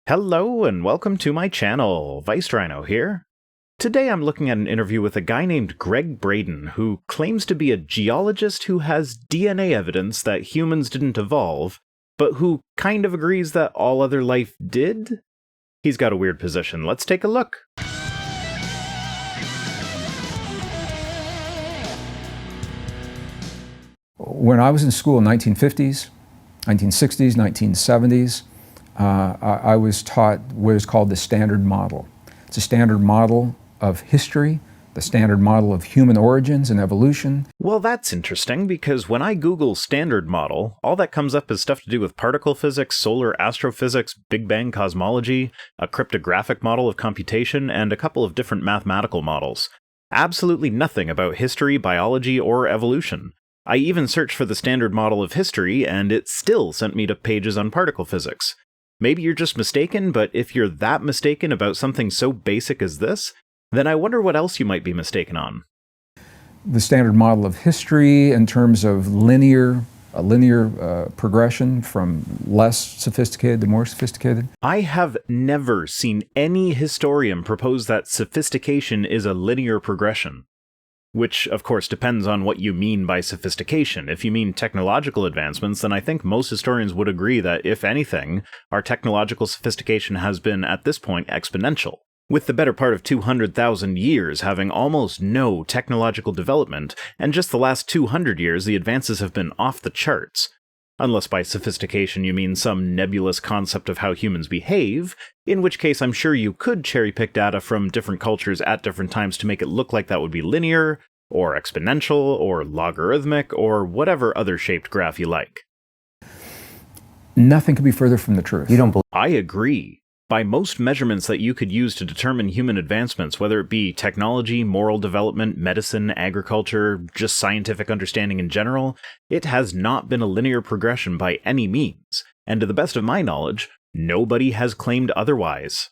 Hello and welcome to my channel, Rhino here. Today I'm looking at an interview with a guy named Gregg Braden, who claims to be a geologist who has DNA evidence that humans didn't evolve, but who kind of agrees that all other life did? He's got a weird position. Let's take a look. When I was in school in 1950s, 1960s, 1970s, I was taught what is called the Standard Model. It's a standard model of history, the standard model of human origins and evolution. Well, that's interesting, because when I Google Standard Model, all that comes up is stuff to do with particle physics, solar astrophysics, Big Bang cosmology, a cryptographic model of computation, and a couple of different mathematical models. Absolutely nothing about history, biology, or evolution. I even searched for the Standard Model of history, and it still sent me to pages on particle physics. Maybe you're just mistaken, but if you're that mistaken about something so basic as this, then I wonder what else you might be mistaken on. The standard model of history in terms of linear progression from less sophisticated to more sophisticated. I have never seen any historian propose that sophistication is a linear progression. Which, of course, depends on what you mean by sophistication. If you mean technological advancements, then I think most historians would agree that, if anything, our technological sophistication has been, at this point, exponential. With the better part of 200,000 years having almost no technological development, and just the last 200 years the advances have been off the charts. Unless by sophistication you mean some nebulous concept of how humans behave, in which case I'm sure you could cherry-pick data from different cultures at different times to make it look like that would be linear, or exponential, or logarithmic, or whatever other shaped graph you like. Nothing could be further from the truth. I agree. By most measurements that you could use to determine human advancements, whether it be technology, moral development, medicine, agriculture, just scientific understanding in general, it has not been a linear progression by any means, and to the best of my knowledge, nobody has claimed otherwise.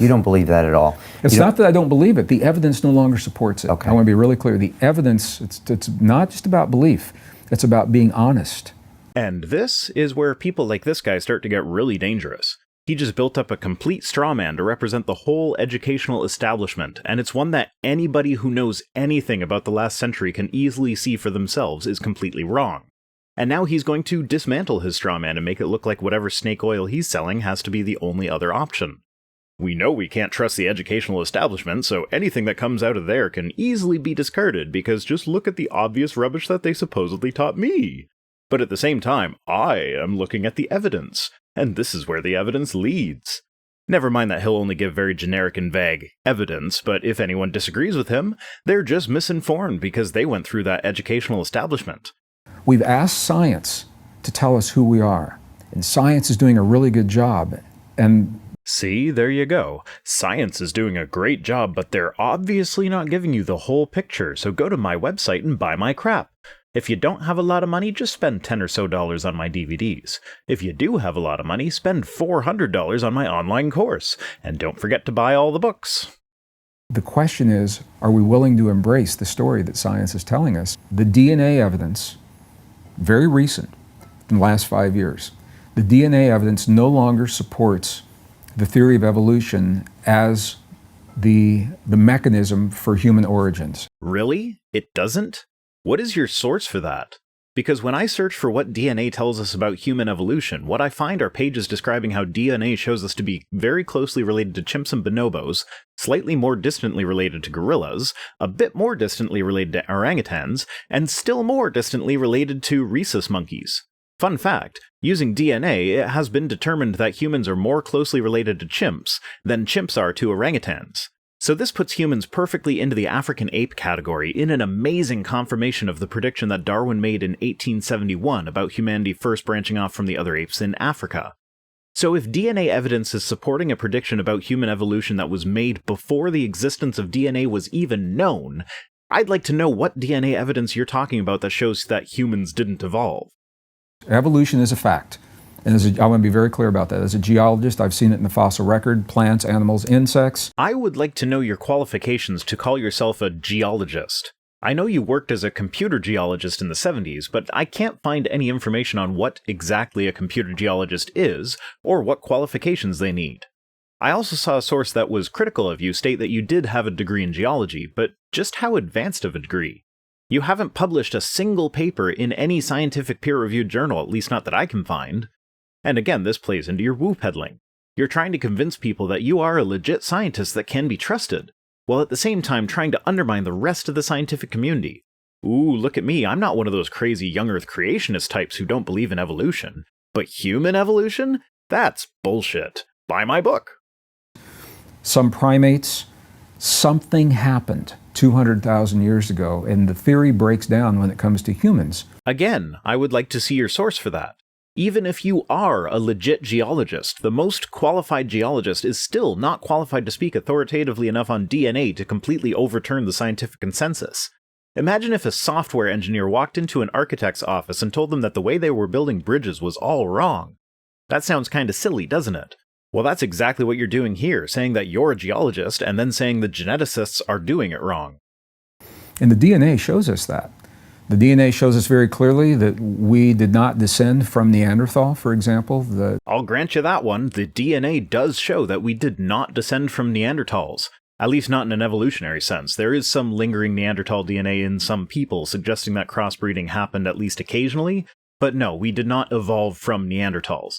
You don't believe that at all? It's not that I don't believe it. The evidence no longer supports it. Okay. I want to be really clear. The evidence, it's not just about belief. It's about being honest. And this is where people like this guy start to get really dangerous. He just built up a complete straw man to represent the whole educational establishment, and it's one that anybody who knows anything about the last century can easily see for themselves is completely wrong. And now he's going to dismantle his straw man and make it look like whatever snake oil he's selling has to be the only other option. We know we can't trust the educational establishment, so anything that comes out of there can easily be discarded because just look at the obvious rubbish that they supposedly taught me. But at the same time, I am looking at the evidence. And this is where the evidence leads. Never mind that he'll only give very generic and vague evidence, but if anyone disagrees with him, they're just misinformed because they went through that educational establishment. We've asked science to tell us who we are, and science is doing a really good job. And see, there you go. Science is doing a great job, but they're obviously not giving you the whole picture, so go to my website and buy my crap. If you don't have a lot of money, just spend $10 or so on my DVDs. If you do have a lot of money, spend $400 on my online course. And don't forget to buy all the books. the question is, are we willing to embrace the story that science is telling us? The DNA evidence, very recent, in the last 5 years, the DNA evidence no longer supports the theory of evolution as the mechanism for human origins. Really? It doesn't? What is your source for that? Because when I search for what DNA tells us about human evolution, what I find are pages describing how DNA shows us to be very closely related to chimps and bonobos, slightly more distantly related to gorillas, a bit more distantly related to orangutans, and still more distantly related to rhesus monkeys. Fun fact, using DNA, it has been determined that humans are more closely related to chimps than chimps are to orangutans. So this puts humans perfectly into the African ape category in an amazing confirmation of the prediction that Darwin made in 1871 about humanity first branching off from the other apes in Africa. So if DNA evidence is supporting a prediction about human evolution that was made before the existence of DNA was even known, I'd like to know what DNA evidence you're talking about that shows that humans didn't evolve. Evolution is a fact. And I want to be very clear about that. As a geologist, I've seen it in the fossil record, plants, animals, insects. I would like to know your qualifications to call yourself a geologist. I know you worked as a computer geologist in the 70s, but I can't find any information on what exactly a computer geologist is, or what qualifications they need. I also saw a source that was critical of you state that you did have a degree in geology, but just how advanced of a degree? You haven't published a single paper in any scientific peer-reviewed journal, at least not that I can find. And again, this plays into your woo peddling. You're trying to convince people that you are a legit scientist that can be trusted, while at the same time trying to undermine the rest of the scientific community. Ooh, look at me, I'm not one of those crazy young Earth creationist types who don't believe in evolution. But human evolution? That's bullshit. Buy my book. Some primates, something happened 200,000 years ago, and the theory breaks down when it comes to humans. Again, I would like to see your source for that. Even if you are a legit geologist, the most qualified geologist is still not qualified to speak authoritatively enough on DNA to completely overturn the scientific consensus. Imagine if a software engineer walked into an architect's office and told them that the way they were building bridges was all wrong. That sounds kinda silly, doesn't it? Well, that's exactly what you're doing here, saying that you're a geologist and then saying the geneticists are doing it wrong. And the DNA shows us that. The DNA shows us very clearly that we did not descend from Neanderthal, for example. I'll grant you that one. The DNA does show that we did not descend from Neanderthals. At least not in an evolutionary sense. There is some lingering Neanderthal DNA in some people, suggesting that crossbreeding happened at least occasionally, but no, we did not evolve from Neanderthals.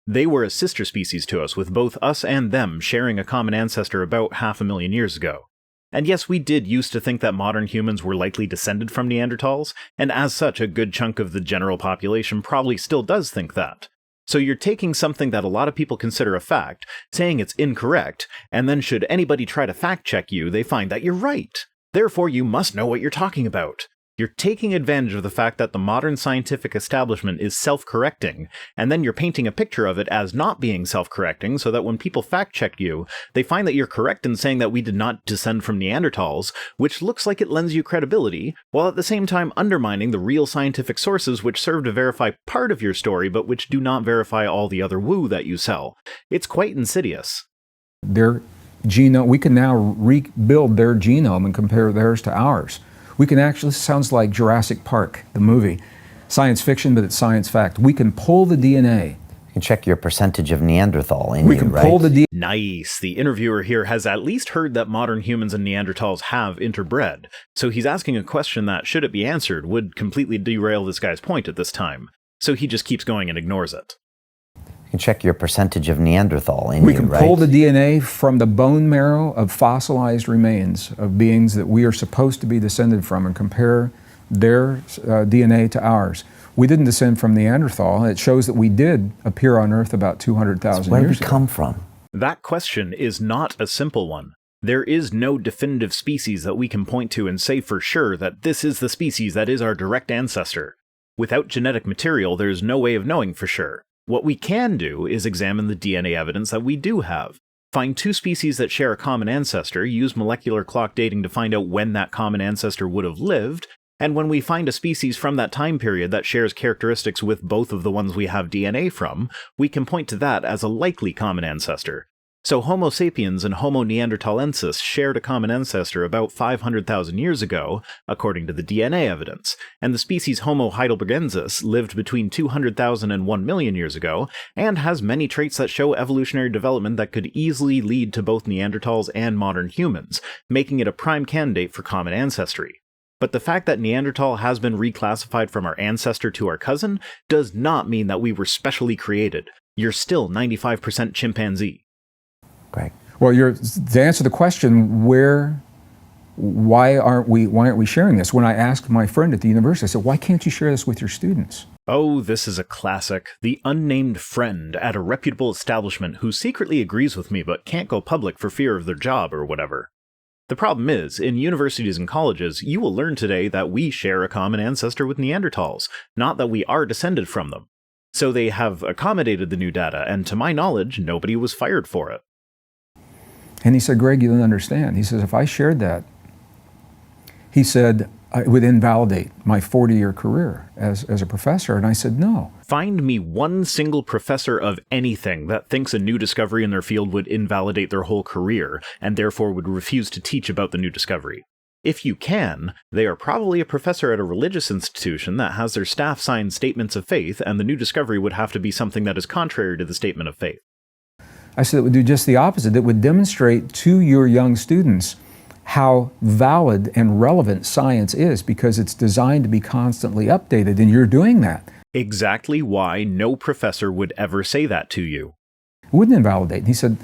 They were a sister species to us, with both us and them sharing a common ancestor about 500,000 years ago. And yes, we did used to think that modern humans were likely descended from Neanderthals, and as such, a good chunk of the general population probably still does think that. So you're taking something that a lot of people consider a fact, saying it's incorrect, and then should anybody try to fact-check you, they find that you're right. Therefore, you must know what you're talking about. You're taking advantage of the fact that the modern scientific establishment is self-correcting, and then you're painting a picture of it as not being self-correcting so that when people fact-check you, they find that you're correct in saying that we did not descend from Neanderthals, which looks like it lends you credibility, while at the same time undermining the real scientific sources which serve to verify part of your story but which do not verify all the other woo that you sell. It's quite insidious. Their genome, we can now rebuild their genome and compare theirs to ours. We can actually, sounds like Jurassic Park, the movie. Science fiction, but it's science fact. We can pull the DNA. You can check your percentage of Neanderthal in We you, can right? pull the DNA. Nice. The interviewer here has at least heard that modern humans and Neanderthals have interbred, so he's asking a question that, should it be answered, would completely derail this guy's point at this time. So he just keeps going and ignores it. You can check your percentage of Neanderthal in We you, can right? pull the DNA from the bone marrow of fossilized remains of beings that we are supposed to be descended from and compare their DNA to ours. We didn't descend from Neanderthal. It shows that we did appear on Earth about 200,000 Where did we years ago. come from? That question is not a simple one. There is no definitive species that we can point to and say for sure that this is the species that is our direct ancestor. Without genetic material, there's no way of knowing for sure. What we can do is examine the DNA evidence that we do have. Find two species that share a common ancestor, use molecular clock dating to find out when that common ancestor would have lived, and when we find a species from that time period that shares characteristics with both of the ones we have DNA from, we can point to that as a likely common ancestor. So Homo sapiens and Homo neanderthalensis shared a common ancestor about 500,000 years ago, according to the DNA evidence, and the species Homo heidelbergensis lived between 200,000 and 1 million years ago, and has many traits that show evolutionary development that could easily lead to both Neanderthals and modern humans, making it a prime candidate for common ancestry. But the fact that Neanderthal has been reclassified from our ancestor to our cousin does not mean that we were specially created. You're still 95% chimpanzee. Greg. Well, to answer the question, why aren't we sharing this? When I asked my friend at the university, I said, why can't you share this with your students? Oh, this is a classic. The unnamed friend at a reputable establishment who secretly agrees with me but can't go public for fear of their job or whatever. The problem is, in universities and colleges, you will learn today that we share a common ancestor with Neanderthals, not that we are descended from them. So they have accommodated the new data, and to my knowledge, nobody was fired for it. And he said, Greg, you don't understand. He says, if I shared that, he said, it would invalidate my 40-year career as a professor. And I said, no. Find me one single professor of anything that thinks a new discovery in their field would invalidate their whole career, and therefore would refuse to teach about the new discovery. If you can, they are probably a professor at a religious institution that has their staff sign statements of faith, and the new discovery would have to be something that is contrary to the statement of faith. I said it would do just the opposite. It would demonstrate to your young students how valid and relevant science is, because it's designed to be constantly updated, and you're doing that. Exactly why no professor would ever say that to you. It wouldn't invalidate. He said,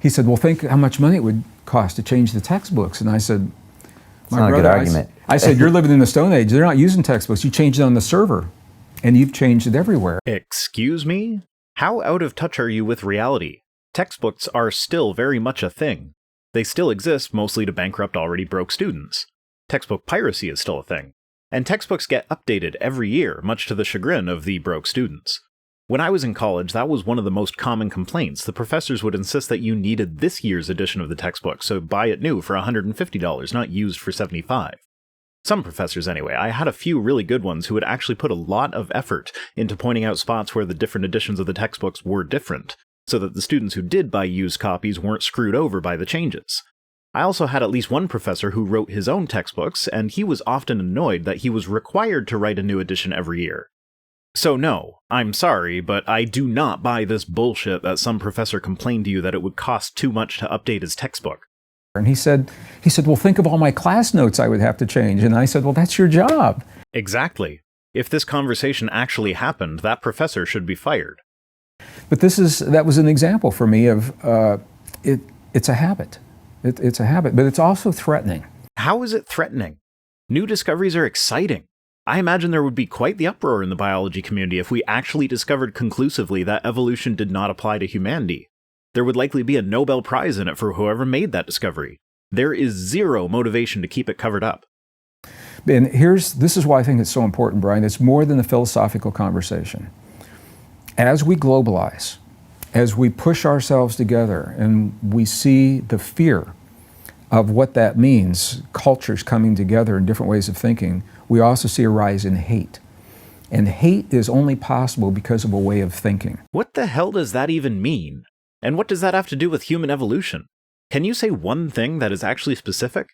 well, think how much money it would cost to change the textbooks. And I said, it's not a good argument. I said, you're living in the Stone Age. They're not using textbooks. You changed it on the server, and you've changed it everywhere. Excuse me? How out of touch are you with reality? Textbooks are still very much a thing. They still exist mostly to bankrupt already broke students. Textbook piracy is still a thing. And textbooks get updated every year, much to the chagrin of the broke students. When I was in college, that was one of the most common complaints. The professors would insist that you needed this year's edition of the textbook, so buy it new for $150, not used for $75. Some professors anyway. I had a few really good ones who would actually put a lot of effort into pointing out spots where the different editions of the textbooks were different, so that the students who did buy used copies weren't screwed over by the changes. I also had at least one professor who wrote his own textbooks, and he was often annoyed that he was required to write a new edition every year. So no, I'm sorry, but I do not buy this bullshit that some professor complained to you that it would cost too much to update his textbook. And he said, well, think of all my class notes I would have to change. And I said, well, that's your job. Exactly. If this conversation actually happened, that professor should be fired. But that was an example for me of it's a habit. It's a habit, but it's also threatening. How is it threatening? New discoveries are exciting. I imagine there would be quite the uproar in the biology community if we actually discovered conclusively that evolution did not apply to humanity. There would likely be a Nobel Prize in it for whoever made that discovery. There is zero motivation to keep it covered up. And this is why I think it's so important, Brian. It's more than a philosophical conversation. As we globalize, as we push ourselves together and we see the fear of what that means, cultures coming together in different ways of thinking, we also see a rise in hate. And hate is only possible because of a way of thinking. What the hell does that even mean? And what does that have to do with human evolution? Can you say one thing that is actually specific?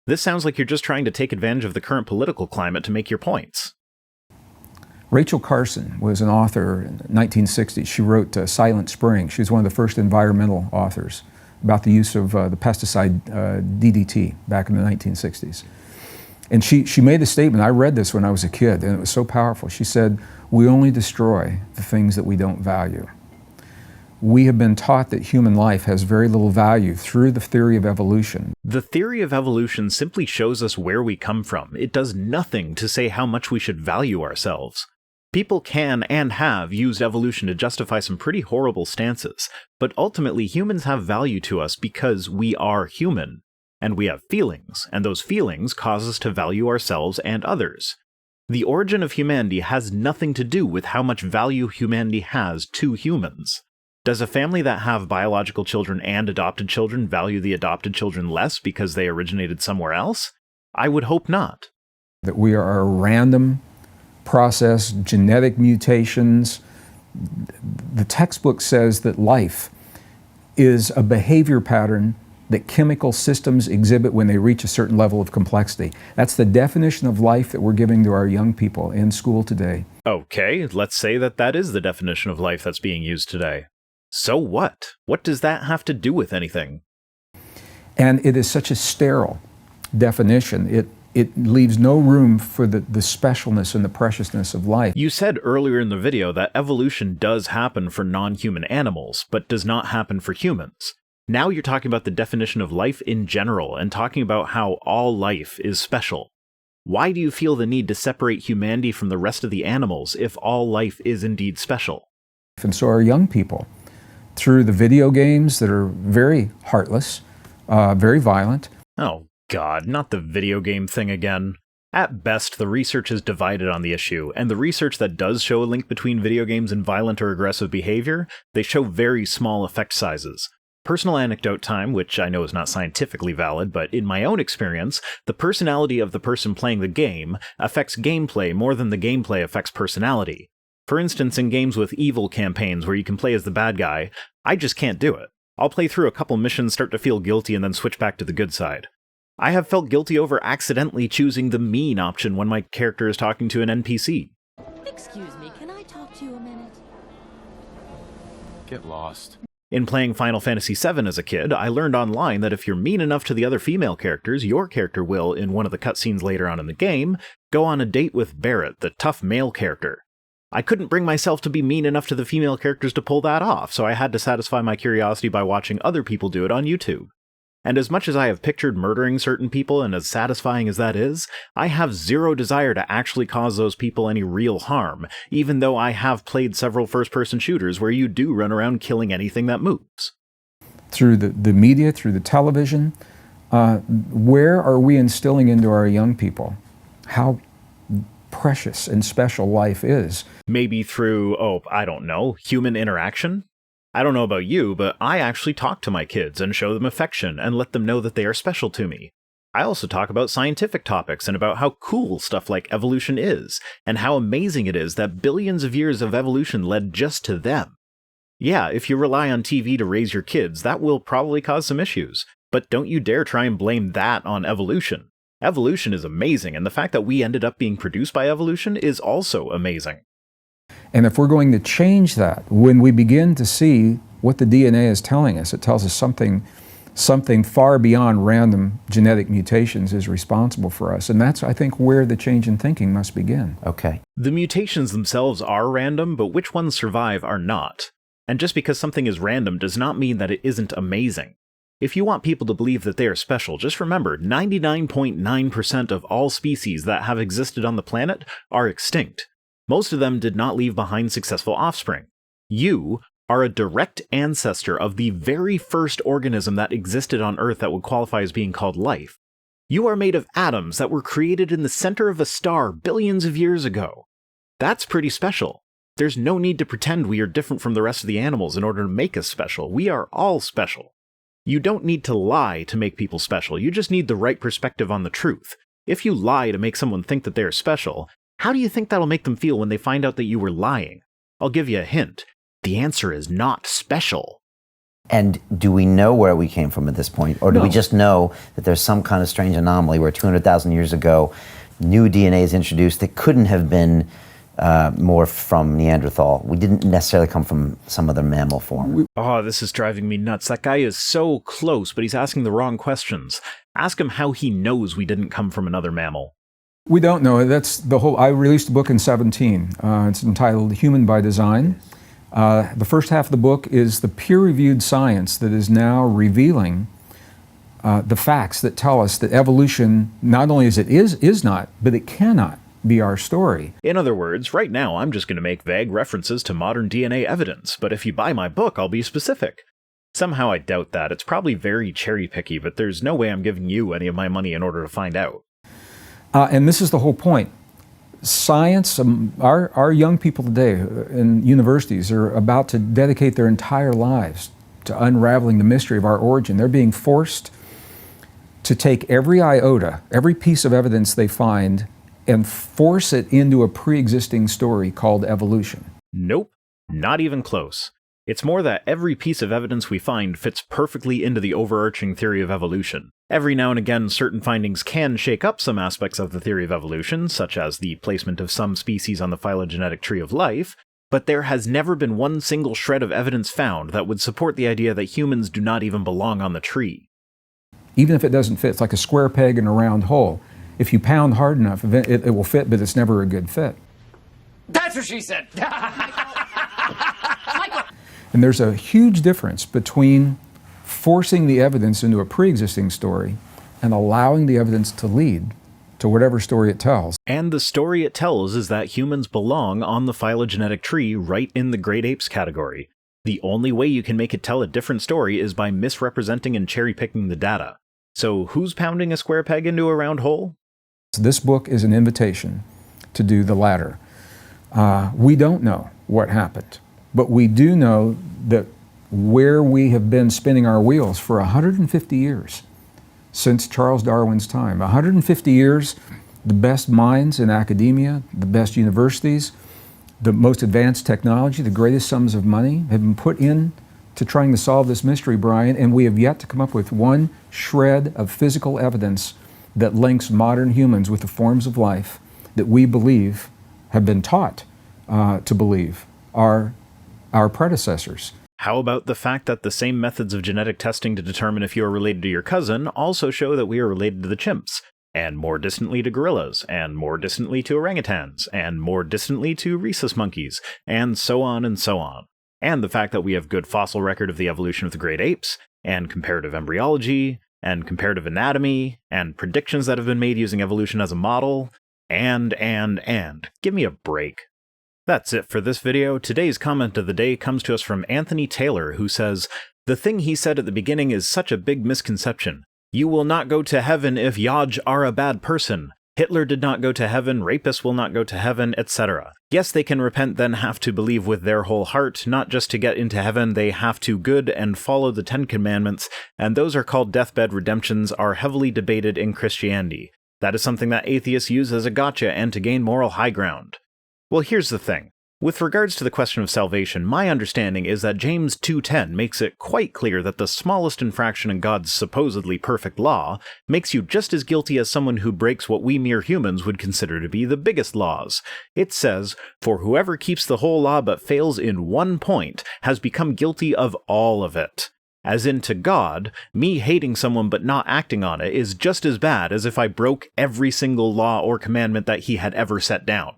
This sounds like you're just trying to take advantage of the current political climate to make your points. Rachel Carson was an author in the 1960s. She wrote Silent Spring. She was one of the first environmental authors about the use of the pesticide DDT back in the 1960s. And she made a statement. I read this when I was a kid, and it was so powerful. She said, "We only destroy the things that we don't value." We have been taught that human life has very little value through the theory of evolution. The theory of evolution simply shows us where we come from. It does nothing to say how much we should value ourselves. People can and have used evolution to justify some pretty horrible stances, but ultimately humans have value to us because we are human, and we have feelings, and those feelings cause us to value ourselves and others. The origin of humanity has nothing to do with how much value humanity has to humans. Does a family that have biological children and adopted children value the adopted children less because they originated somewhere else? I would hope not. That we are a random process, genetic mutations. The textbook says that life is a behavior pattern that chemical systems exhibit when they reach a certain level of complexity. That's the definition of life that we're giving to our young people in school today. Okay, let's say that is the definition of life that's being used today. So what? What does that have to do with anything? And it is such a sterile definition. It leaves no room for the specialness and the preciousness of life. You said earlier in the video that evolution does happen for non-human animals, but does not happen for humans. Now you're talking about the definition of life in general and talking about how all life is special. Why do you feel the need to separate humanity from the rest of the animals if all life is indeed special? And so are young people. Through the video games that are very heartless, very violent. Oh God, not the video game thing again. At best, the research is divided on the issue, and the research that does show a link between video games and violent or aggressive behavior, they show very small effect sizes. Personal anecdote time, which I know is not scientifically valid, but in my own experience, the personality of the person playing the game affects gameplay more than the gameplay affects personality. For instance, in games with evil campaigns where you can play as the bad guy, I just can't do it. I'll play through a couple missions, start to feel guilty, and then switch back to the good side. I have felt guilty over accidentally choosing the mean option when my character is talking to an NPC. Excuse me, can I talk to you a minute? Get lost. In playing Final Fantasy VII as a kid, I learned online that if you're mean enough to the other female characters, your character will, in one of the cutscenes later on in the game, go on a date with Barrett, the tough male character. I couldn't bring myself to be mean enough to the female characters to pull that off, so I had to satisfy my curiosity by watching other people do it on YouTube. And as much as I have pictured murdering certain people, and as satisfying as that is, I have zero desire to actually cause those people any real harm, even though I have played several first-person shooters where you do run around killing anything that moves. Through the media, through the television, where are we instilling into our young people how precious and special life is? Maybe through, I don't know, human interaction? I don't know about you, but I actually talk to my kids and show them affection and let them know that they are special to me. I also talk about scientific topics and about how cool stuff like evolution is, and how amazing it is that billions of years of evolution led just to them. Yeah, if you rely on TV to raise your kids, that will probably cause some issues, but don't you dare try and blame that on evolution. Evolution is amazing, and the fact that we ended up being produced by evolution is also amazing. And if we're going to change that, when we begin to see what the DNA is telling us, it tells us something far beyond random genetic mutations is responsible for us. And that's, I think, where the change in thinking must begin. Okay. The mutations themselves are random, but which ones survive are not. And just because something is random does not mean that it isn't amazing. If you want people to believe that they are special, just remember 99.9% of all species that have existed on the planet are extinct. Most of them did not leave behind successful offspring. You are a direct ancestor of the very first organism that existed on Earth that would qualify as being called life. You are made of atoms that were created in the center of a star billions of years ago. That's pretty special. There's no need to pretend we are different from the rest of the animals in order to make us special. We are all special. You don't need to lie to make people special. You just need the right perspective on the truth. If you lie to make someone think that they are special, how do you think that'll make them feel when they find out that you were lying? I'll give you a hint. The answer is not special. And do we know where we came from at this point? Or do we just know that there's some kind of strange anomaly where 200,000 years ago, new DNA is introduced that couldn't have been more from Neanderthal? We didn't necessarily come from some other mammal form. This is driving me nuts. That guy is so close, but he's asking the wrong questions. Ask him how he knows we didn't come from another mammal. We don't know. That's the whole. I released a book in 2017. It's entitled Human by Design. The first half of the book is the peer-reviewed science that is now revealing the facts that tell us that evolution not only is not, but it cannot be our story. In other words, right now I'm just going to make vague references to modern DNA evidence, but if you buy my book, I'll be specific. Somehow I doubt that. It's probably very cherry-picky, but there's no way I'm giving you any of my money in order to find out. And this is the whole point. Science, our young people today in universities are about to dedicate their entire lives to unraveling the mystery of our origin. They're being forced to take every iota, every piece of evidence they find, and force it into a pre-existing story called evolution. Nope, not even close. It's more that every piece of evidence we find fits perfectly into the overarching theory of evolution. Every now and again, certain findings can shake up some aspects of the theory of evolution, such as the placement of some species on the phylogenetic tree of life, but there has never been one single shred of evidence found that would support the idea that humans do not even belong on the tree. Even if it doesn't fit, it's like a square peg in a round hole. If you pound hard enough, it will fit, but it's never a good fit. That's what she said! And there's a huge difference between forcing the evidence into a pre-existing story and allowing the evidence to lead to whatever story it tells. And the story it tells is that humans belong on the phylogenetic tree right in the great apes category. The only way you can make it tell a different story is by misrepresenting and cherry-picking the data. So who's pounding a square peg into a round hole? This book is an invitation to do the latter. We don't know what happened, but we do know that where we have been spinning our wheels for 150 years, since Charles Darwin's time. 150 years, the best minds in academia, the best universities, the most advanced technology, the greatest sums of money have been put in to trying to solve this mystery, Brian, and we have yet to come up with one shred of physical evidence that links modern humans with the forms of life that we believe, have been taught to believe, are our predecessors. How about the fact that the same methods of genetic testing to determine if you are related to your cousin also show that we are related to the chimps, and more distantly to gorillas, and more distantly to orangutans, and more distantly to rhesus monkeys, and so on and so on. And the fact that we have good fossil record of the evolution of the great apes, and comparative embryology, and comparative anatomy, and predictions that have been made using evolution as a model, and. Give me a break. That's it for this video. Today's comment of the day comes to us from Anthony Taylor, who says, "The thing he said at the beginning is such a big misconception. You will not go to heaven if Yaj are a bad person. Hitler did not go to heaven, rapists will not go to heaven, etc. Yes, they can repent, then have to believe with their whole heart, not just to get into heaven, they have to good and follow the 10 Commandments, and those are called deathbed redemptions, are heavily debated in Christianity. That is something that atheists use as a gotcha and to gain moral high ground." Well, here's the thing. With regards to the question of salvation, my understanding is that James 2:10 makes it quite clear that the smallest infraction in God's supposedly perfect law makes you just as guilty as someone who breaks what we mere humans would consider to be the biggest laws. It says, "For whoever keeps the whole law but fails in one point has become guilty of all of it." As in, to God, me hating someone but not acting on it is just as bad as if I broke every single law or commandment that he had ever set down.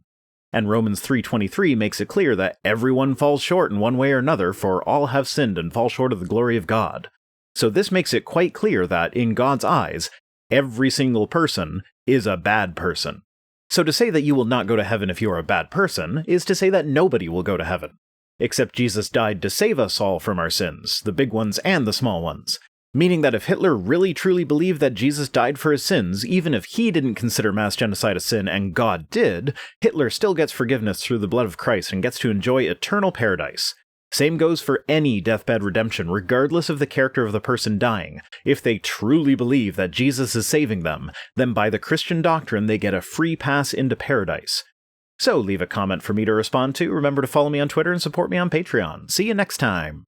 And Romans 3:23 makes it clear that everyone falls short in one way or another, for all have sinned and fall short of the glory of God. So this makes it quite clear that, in God's eyes, every single person is a bad person. So to say that you will not go to heaven if you are a bad person is to say that nobody will go to heaven. Except Jesus died to save us all from our sins, the big ones and the small ones. Meaning that if Hitler really truly believed that Jesus died for his sins, even if he didn't consider mass genocide a sin and God did, Hitler still gets forgiveness through the blood of Christ and gets to enjoy eternal paradise. Same goes for any deathbed redemption, regardless of the character of the person dying. If they truly believe that Jesus is saving them, then by the Christian doctrine they get a free pass into paradise. So leave a comment for me to respond to. Remember to follow me on Twitter and support me on Patreon. See you next time.